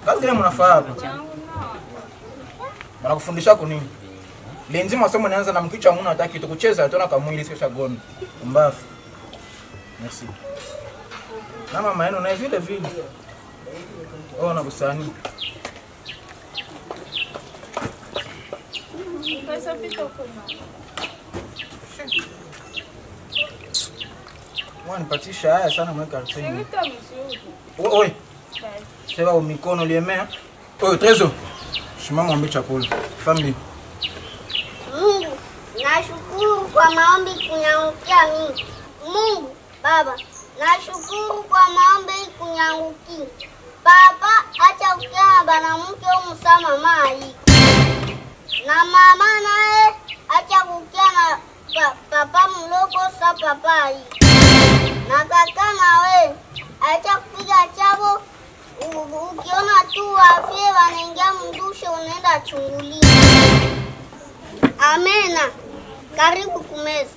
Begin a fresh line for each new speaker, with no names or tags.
Kazi ile mnafaa hapa. Wanakufundisha kwa nini? Lenzi masomo naanza na mkichwa muna hataki tukucheza atona kama mwili sio goni. Mbafu. Merci. Na mama yenu na vile vile. Na kusani.
Pesa pito kuna.
Wanipatisha haya sana mweka arseni.
Sirita mzuri.
Oi. Sema mikono liemea. Oi, Trezo. Shimama ombe chakula. Family.
Mungu, nashukuru kwa maombi kunyangukia mimi. Mungu, Baba, nashukuru kwa maombi kunyangukia. Baba, acha kukia na banamke umusama mai. Na mama nae, acha kukia na papa mloko sa papa hii. Na kaka nawe, acha kupiga chabo. Ukiona tu wafie wanaingia mdushe unaenda chungulia. Amena. Karibu kumeza.